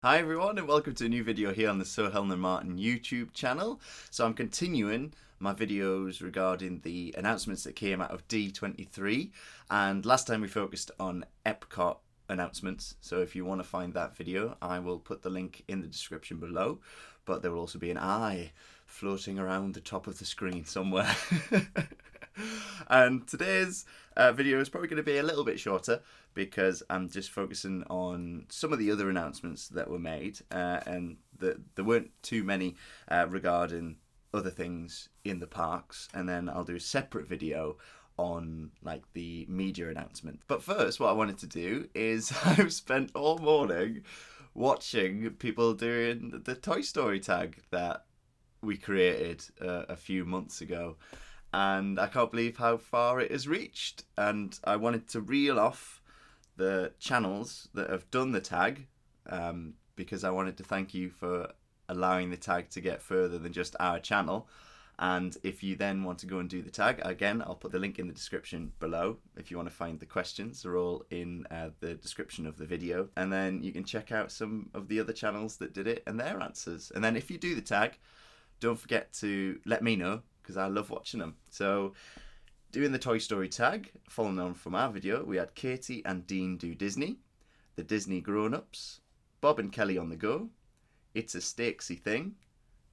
Hi everyone and welcome to a new video here on the Helena and Martyn YouTube channel. So I'm continuing my videos regarding the announcements that came out of D23, and last time we focused on Epcot announcements. So if you want to find that video, I will put the link in the description below, but there will also be an eye floating around the top of the screen somewhere. And today's video is probably going to be a little bit shorter because I'm just focusing on some of the other announcements that were made, and there weren't too many regarding other things in the parks, and then I'll do a separate video on like the media announcement. But first, what I wanted to do is I've spent all morning watching people doing the Toy Story tag that we created a few months ago, and I can't believe how far it has reached. And I wanted to reel off the channels that have done the tag, because I wanted to thank you for allowing the tag to get further than just our channel. And if you then want to go and do the tag, again, I'll put the link in the description below. If you want to find the questions, they're all in the description of the video. And then you can check out some of the other channels that did it and their answers. And then if you do the tag, don't forget to let me know, because I love watching them. So, doing the Toy Story tag, following on from our video, we had Katie and Dean do Disney, the Disney Grown-Ups, Bob and Kelly on the Go, It's a Stakesy Thing,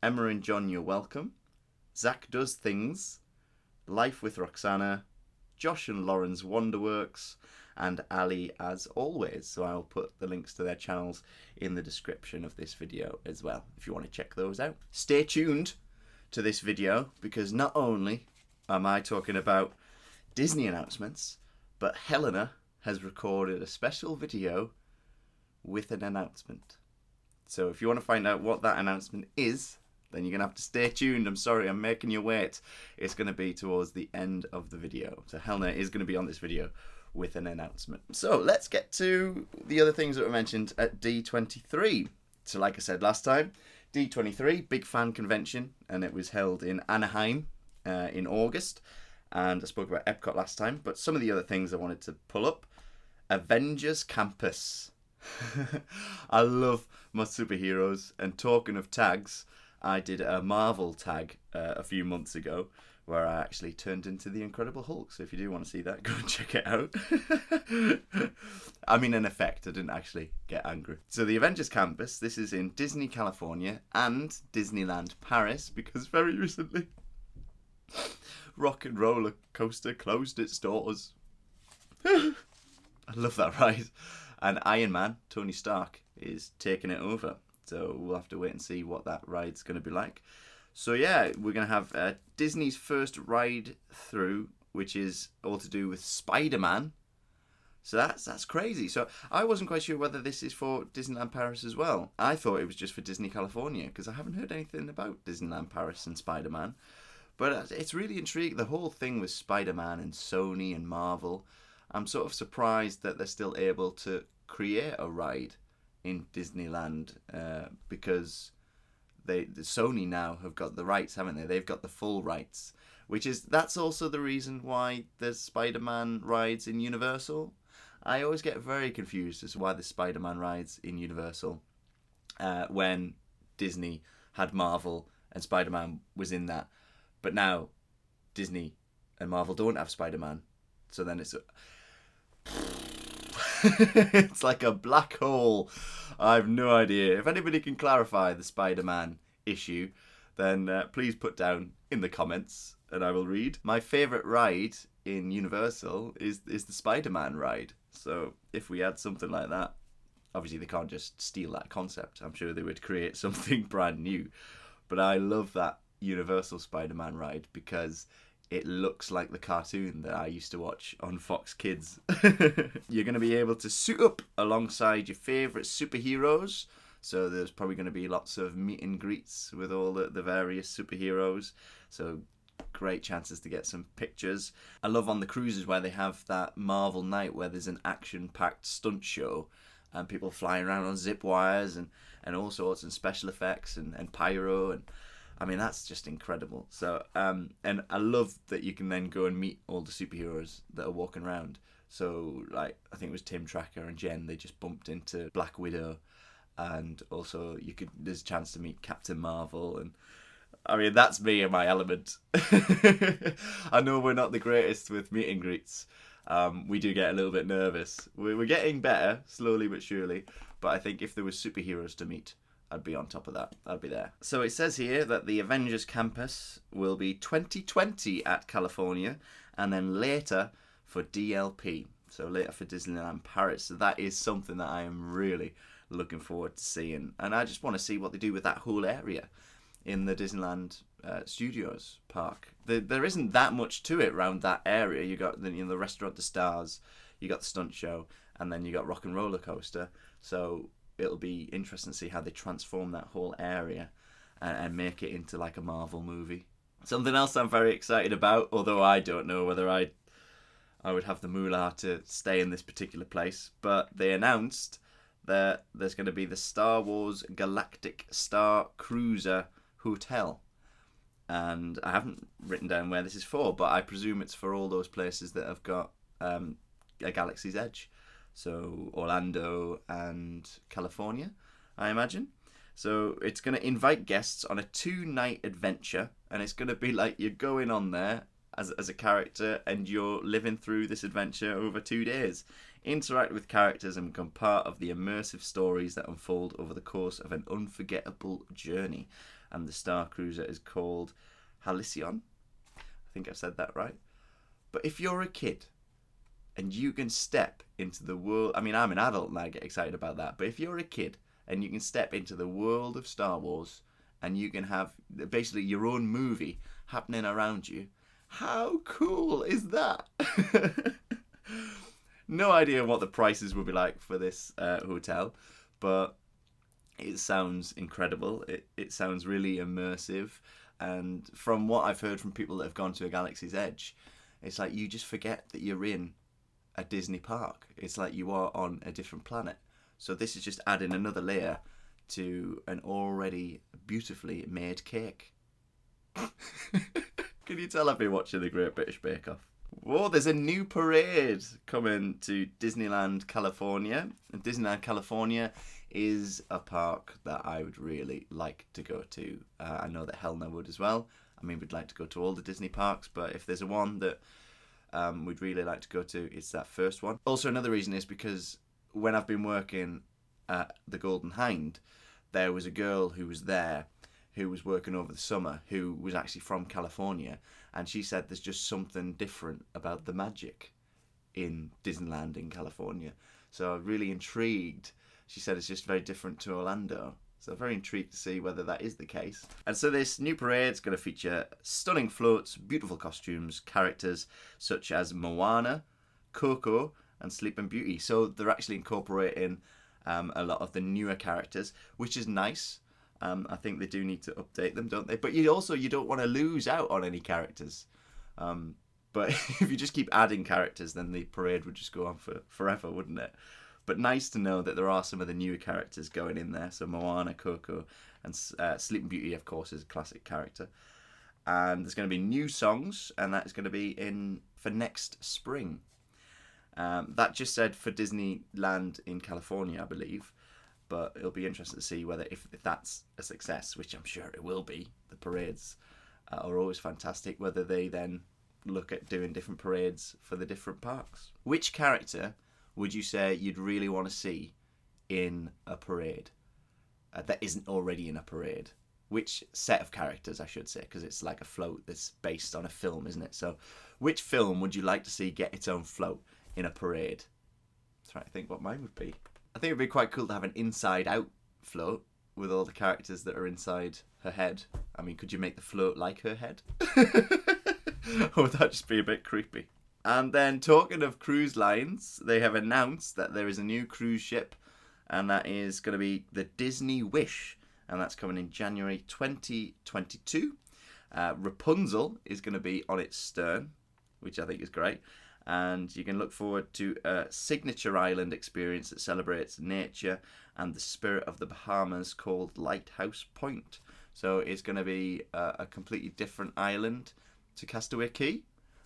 Emma and John You're Welcome, Zach Does Things, Life with Roxana, Josh and Lauren's Wonderworks, and Ali as always. So I'll put the links to their channels in the description of this video as well, if you want to check those out. Stay tuned to this video, because not only am I talking about Disney announcements, but Helena has recorded a special video with an announcement. So if you want to find out what that announcement is, then you're going to have to stay tuned. I'm sorry, I'm making you wait. It's going to be towards the end of the video. So Helena is going to be on this video with an announcement. So let's get to the other things that were mentioned at D23. So like I said last time, D23, big fan convention, and it was held in Anaheim in August. And I spoke about Epcot last time, but some of the other things I wanted to pull up. Avengers Campus. I love my superheroes, and talking of tags, I did a Marvel tag a few months ago where I actually turned into the Incredible Hulk. So if you do want to see that, go and check it out. I mean, in effect, I didn't actually get angry. So the Avengers Campus, this is in Disney, California and Disneyland Paris, because very recently Rock and Roller Coaster closed its doors. I love that ride. And Iron Man, Tony Stark, is taking it over. So we'll have to wait and see what that ride's going to be like. So yeah, we're going to have Disney's first ride through, which is all to do with Spider-Man. So that's crazy. So I wasn't quite sure whether this is for Disneyland Paris as well. I thought it was just for Disney California, because I haven't heard anything about Disneyland Paris and Spider-Man. But it's really intriguing, the whole thing with Spider-Man and Sony and Marvel. I'm sort of surprised that they're still able to create a ride in Disneyland, because Sony now have got the rights, haven't they? They've got the full rights, that's also the reason why there's Spider-Man rides in Universal. I always get very confused as to why there's Spider-Man rides in Universal when Disney had Marvel and Spider-Man was in that, but now Disney and Marvel don't have Spider-Man, so then it's it's like a black hole. I've no idea. If anybody can clarify the Spider-Man issue, then please put down in the comments and I will read. My favourite ride in Universal is the Spider-Man ride. So if we had something like that, obviously they can't just steal that concept. I'm sure they would create something brand new. But I love that Universal Spider-Man ride because it looks like the cartoon that I used to watch on Fox Kids. You're going to be able to suit up alongside your favourite superheroes. So there's probably going to be lots of meet and greets with all the various superheroes. So great chances to get some pictures. I love on the cruises where they have that Marvel night where there's an action-packed stunt show and people flying around on zip wires and all sorts, and special effects and pyro, and I mean, that's just incredible. So, and I love that you can then go and meet all the superheroes that are walking around. So, like, I think it was Tim Tracker and Jen, they just bumped into Black Widow and also there's a chance to meet Captain Marvel, and I mean that's me in my element. I know we're not the greatest with meet and greets. We do get a little bit nervous. We're getting better, slowly but surely. But I think if there was superheroes to meet, I'd be on top of that. I'd be there. So it says here that the Avengers Campus will be 2020 at California, and then later for DLP. So later for Disneyland Paris. So that is something that I am really looking forward to seeing. And I just want to see what they do with that whole area in the Disneyland Studios park. There isn't that much to it around that area. You got the Restaurant de Stars, you got the stunt show, and then you got Rock and Roller Coaster. So it'll be interesting to see how they transform that whole area and make it into like a Marvel movie. Something else I'm very excited about, although I don't know whether I would have the moolah to stay in this particular place, but they announced that there's going to be the Star Wars Galactic Star Cruiser Hotel. And I haven't written down where this is for, but I presume it's for all those places that have got a Galaxy's Edge. So Orlando and California, I imagine. So it's going to invite guests on a 2-night adventure, and it's going to be like you're going on there as a character and you're living through this adventure over 2 days. Interact with characters and become part of the immersive stories that unfold over the course of an unforgettable journey. And the Star Cruiser is called Halcyon. I think I've said that right. But if you're a kid and you can step into the world... I mean, I'm an adult and I get excited about that. But if you're a kid and you can step into the world of Star Wars and you can have basically your own movie happening around you, how cool is that? No idea what the prices will be like for this hotel, but it sounds incredible. It sounds really immersive. And from what I've heard from people that have gone to a Galaxy's Edge, it's like you just forget that you're in a Disney park. It's like you are on a different planet. So this is just adding another layer to an already beautifully made cake. Can you tell I've been watching the Great British Bake Off? Whoa, there's a new parade coming to Disneyland California. And Disneyland California is a park that I would really like to go to. I know that Helena would as well. I mean, we'd like to go to all the Disney parks, but if there's a one that we'd really like to go to, it's that first one. Also, another reason is because when I've been working at the Golden Hind, there was a girl who was there who was working over the summer who was actually from California, and she said there's just something different about the magic in Disneyland in California. So I'm really intrigued. She said it's just very different to Orlando. So I'm very intrigued to see whether that is the case. And so this new parade is going to feature stunning floats, beautiful costumes, characters such as Moana, Coco, and Sleeping Beauty. So they're actually incorporating a lot of the newer characters, which is nice. I think they do need to update them, don't they? But you don't want to lose out on any characters. But if you just keep adding characters, then the parade would just go on for forever, wouldn't it? But nice to know that there are some of the newer characters going in there. So Moana, Coco, and Sleeping Beauty, of course, is a classic character. And there's going to be new songs, and that is going to be for next spring. That just said for Disneyland in California, I believe. But it'll be interesting to see whether if that's a success, which I'm sure it will be. The parades are always fantastic. Whether they then look at doing different parades for the different parks. Which character would you say you'd really want to see in a parade that isn't already in a parade? Which set of characters, I should say, because it's like a float that's based on a film, isn't it? So which film would you like to see get its own float in a parade? I'm trying to think what mine would be. I think it would be quite cool to have an inside-out float with all the characters that are inside her head. I mean, could you make the float like her head? Or would that just be a bit creepy? And then, talking of cruise lines, they have announced that there is a new cruise ship, and that is going to be the Disney Wish, and that's coming in January 2022. Rapunzel is going to be on its stern, which I think is great. And you can look forward to a signature island experience that celebrates nature and the spirit of the Bahamas called Lighthouse Point. So it's going to be a completely different island to Castaway Cay.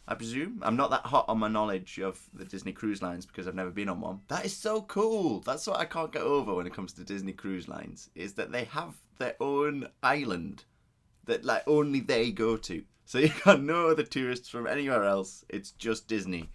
I presume. I'm not that hot on my knowledge of the Disney Cruise Lines because I've never been on one. That is so cool. That's what I can't get over when it comes to Disney Cruise Lines, is that they have their own island that like only they go to. So you got no other tourists from anywhere else. It's just Disney.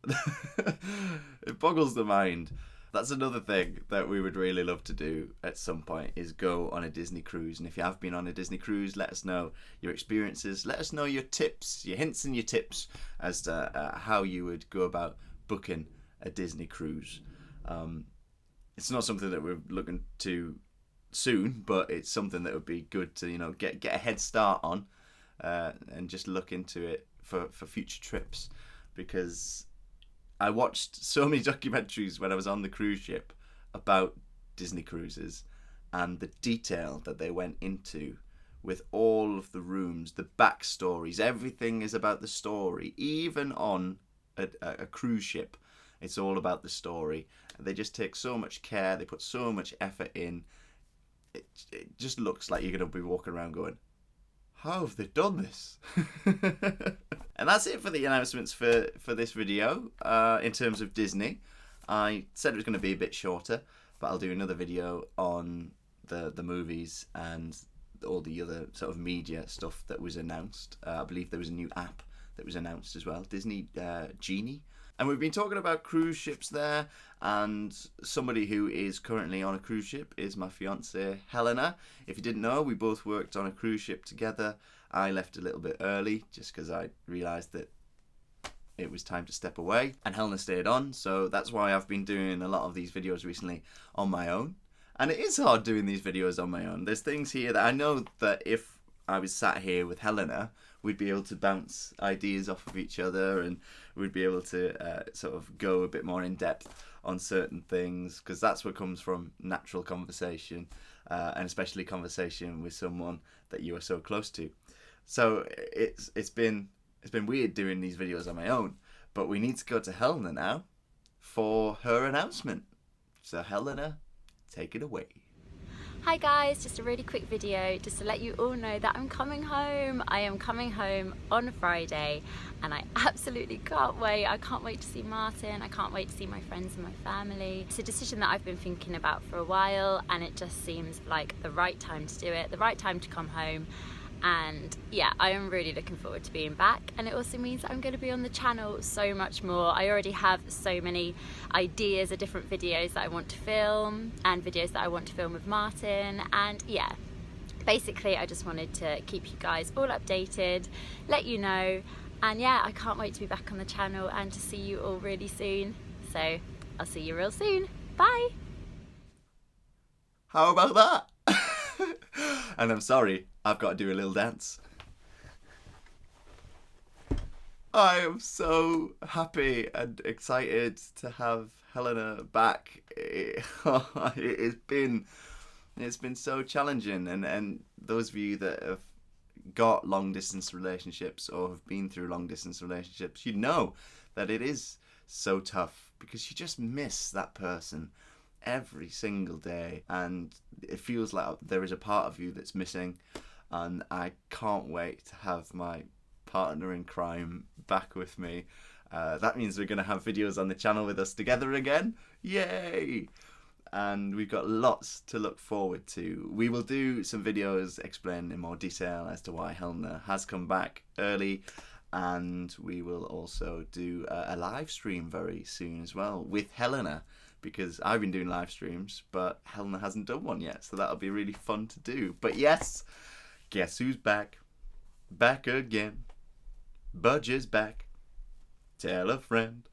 It boggles the mind. That's another thing that we would really love to do at some point, is go on a Disney cruise. And if you have been on a Disney cruise, let us know your experiences. Let us know your tips, your hints and your tips as to how you would go about booking a Disney cruise. It's not something that we're looking to soon, but it's something that would be good to, you know, get a head start on, and just look into it for future trips, because I watched so many documentaries when I was on the cruise ship about Disney cruises and the detail that they went into with all of the rooms, the backstories. Everything is about the story. Even on a cruise ship, it's all about the story. They just take so much care. They put so much effort in. It just looks like you're going to be walking around going, how have they done this? And that's it for the announcements for this video. In terms of Disney, I said it was going to be a bit shorter, but I'll do another video on the movies and all the other sort of media stuff that was announced. I believe there was a new app that was announced as well, Disney Genie. And we've been talking about cruise ships there, and somebody who is currently on a cruise ship is my fiancée, Helena. If you didn't know, we both worked on a cruise ship together. I left a little bit early just because I realised that it was time to step away, and Helena stayed on, so that's why I've been doing a lot of these videos recently on my own. And it is hard doing these videos on my own. There's things here that I know that if I was sat here with Helena, we'd be able to bounce ideas off of each other, and we'd be able to sort of go a bit more in depth on certain things, because that's what comes from natural conversation, and especially conversation with someone that you are so close to. So it's been weird doing these videos on my own, but we need to go to Helena now for her announcement. So Helena, take it away. Hi guys, just a really quick video just to let you all know that I'm coming home. I am coming home on Friday and I absolutely can't wait. I can't wait to see Martyn. I can't wait to see my friends and my family. It's a decision that I've been thinking about for a while, and it just seems like the right time to do it, the right time to come home. And yeah, I am really looking forward to being back, and it also means I'm going to be on the channel so much more. I already have so many ideas of different videos that I want to film, and videos that I want to film with Martyn, and yeah, basically I just wanted to keep you guys all updated, let you know, and yeah, I can't wait to be back on the channel and to see you all really soon. So I'll see you real soon. Bye! How about that? And I'm sorry, I've got to do a little dance. I am so happy and excited to have Helena back. It's been so challenging, and those of you that have got long distance relationships or have been through long distance relationships, you know that it is so tough, because you just miss that person every single day, and it feels like there is a part of you that's missing. And I can't wait to have my partner in crime back with me. That means we're going to have videos on the channel with us together again. Yay! And we've got lots to look forward to. We will do some videos explaining in more detail as to why Helena has come back early. And we will also do a live stream very soon as well with Helena, because I've been doing live streams, but Helena hasn't done one yet. So that'll be really fun to do. But yes, guess who's back? Back again. Budge is back. Tell a friend.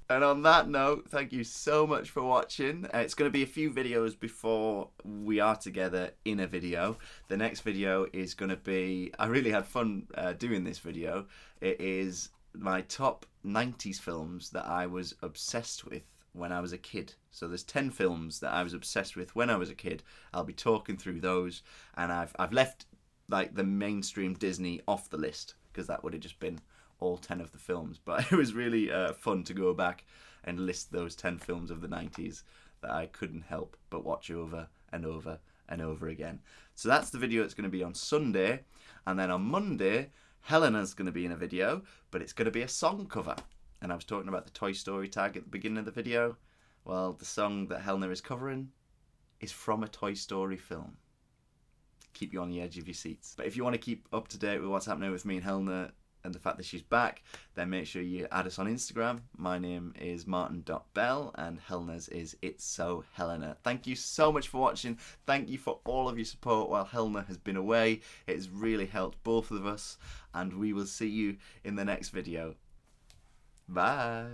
And on that note, thank you so much for watching. It's going to be a few videos before we are together in a video. The next video is going to be... I really had fun doing this video. It is my top 90s films that I was obsessed with when I was a kid. So there's 10 films that I was obsessed with when I was a kid. I'll be talking through those, and I've left like the mainstream Disney off the list, because that would have just been all 10 of the films. But it was really fun to go back and list those 10 films of the 90s that I couldn't help but watch over and over and over again. So that's the video that's going to be on Sunday, and then on Monday Helena's going to be in a video, but it's going to be a song cover. And I was talking about the Toy Story tag at the beginning of the video. Well, the song that Helena is covering is from a Toy Story film. Keep you on the edge of your seats. But if you want to keep up to date with what's happening with me and Helena and the fact that she's back, then make sure you add us on Instagram. My name is martyn.bell and Helena's is It's So Helena. Thank you so much for watching. Thank you for all of your support while Helena has been away. It has really helped both of us, and we will see you in the next video. Bye.